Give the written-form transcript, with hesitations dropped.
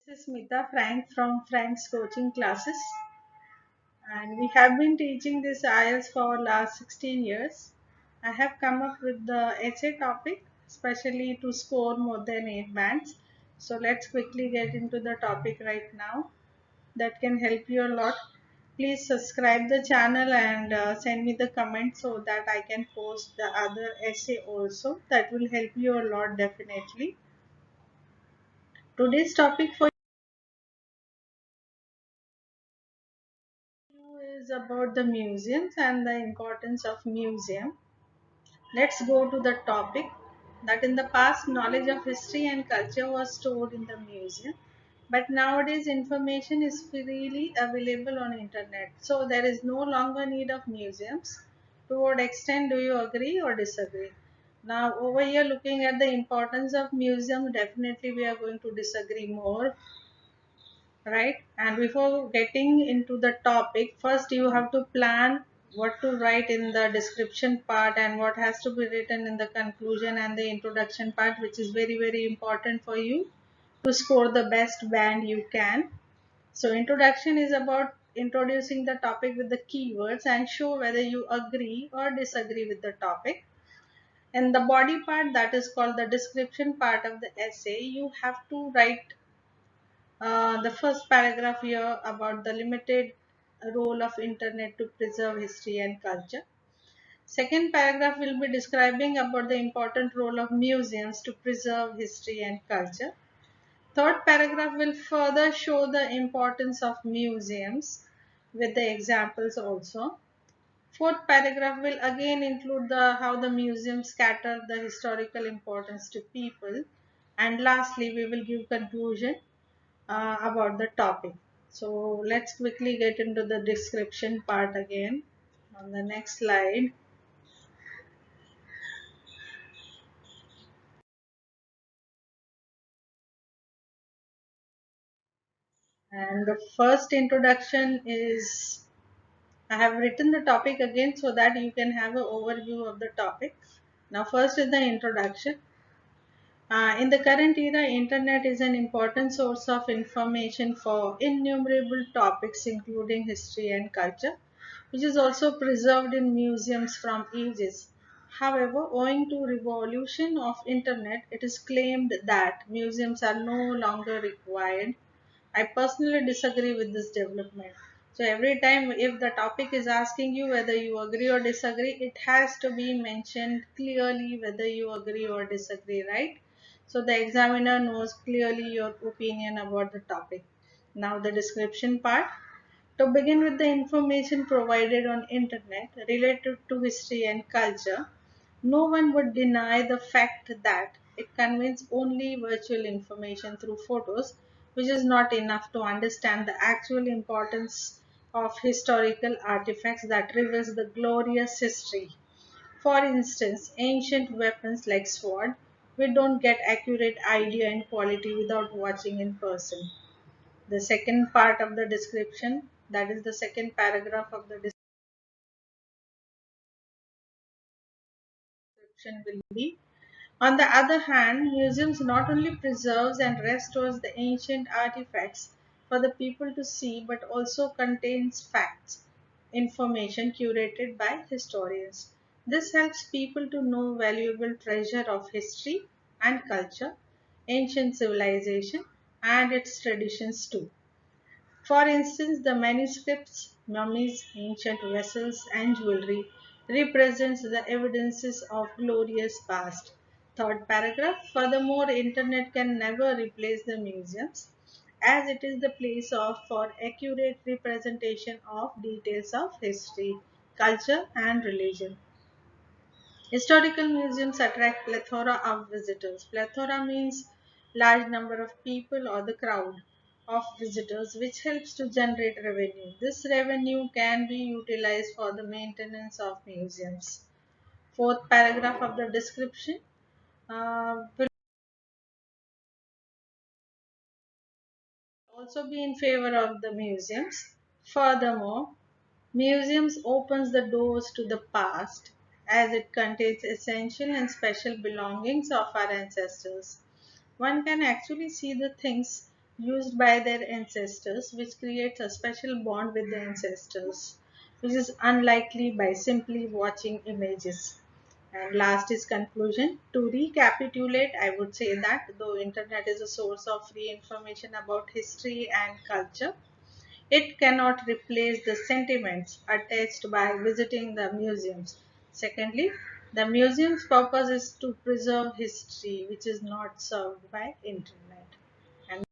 This is Smita Frank from Frank's coaching classes, and we have been teaching this IELTS for last 16 years. I have come up with the essay topic especially to score more than 8 bands. So let's quickly get into the topic right now. That can help you a lot. Please subscribe the channel and send me the comment so that I can post the other essay also. That will help you a lot definitely. Today's topic for is about the museums and the importance of museum. Let's go to the topic that in the past knowledge of history and culture was stored in the museum, but nowadays information is freely available on internet, so there is no longer need of museums. To what extent do you agree or disagree? Now over here looking at the importance of museum, definitely we are going to disagree more, right? And before getting into the topic, first you have to plan what to write in the description part and what has to be written in the conclusion and the introduction part, which is very important for you to score the best band you can. So introduction is about introducing the topic with the keywords and show whether you agree or disagree with the topic. And the body part, that is called the description part of the essay, you have to write the first paragraph here about the limited role of internet to preserve history and culture. Second paragraph will be describing about the important role of museums to preserve history and culture. Third paragraph will further show the importance of museums with the examples also. Fourth paragraph will again include the how the museums scatter the historical importance to people. And lastly, we will give conclusion about the topic. So let's quickly get into the description part again on the next slide. And the first introduction is, I have written the topic again so that you can have an overview of the topic. Now first is the introduction. In the current era, internet is an important source of information for innumerable topics including history and culture, which is also preserved in museums from ages. However, owing to revolution of internet, it is claimed that museums are no longer required. I personally disagree with this development. So every time if the topic is asking you whether you agree or disagree, it has to be mentioned clearly whether you agree or disagree, right? So the examiner knows clearly your opinion about the topic. Now the description part. To begin with the information provided on internet related to history and culture, no one would deny the fact that it conveys only virtual information through photos, which is not enough to understand the actual importance of historical artifacts that reveals the glorious history. For instance, ancient weapons like sword, we don't get accurate idea in quality without watching in person. The second part of the description, that is the second paragraph of the description will be, on the other hand, museums not only preserves and restores the ancient artifacts for the people to see but also contains facts, information curated by historians. This helps people to know valuable treasure of history and culture, ancient civilization and its traditions too. For instance, the manuscripts, mummies, ancient vessels, and jewelry represents the evidences of glorious past. Third paragraph. Furthermore, internet can never replace the museums as it is the place of for accurate representation of details of history, culture, and religion. Historical museums attract plethora of visitors. Plethora means large number of people or the crowd of visitors, which helps to generate revenue. This revenue can be utilized for the maintenance of museums. Fourth paragraph of the description will also be in favor of the museums. Furthermore, museums opens the doors to the past as it contains essential and special belongings of our ancestors. One can actually see the things used by their ancestors, which creates a special bond with the ancestors, which is unlikely by simply watching images. And last is conclusion. To recapitulate, I would say that though internet is a source of free information about history and culture, it cannot replace the sentiments attached by visiting the museums. Secondly, the museum's purpose is to preserve history, which is not served by internet.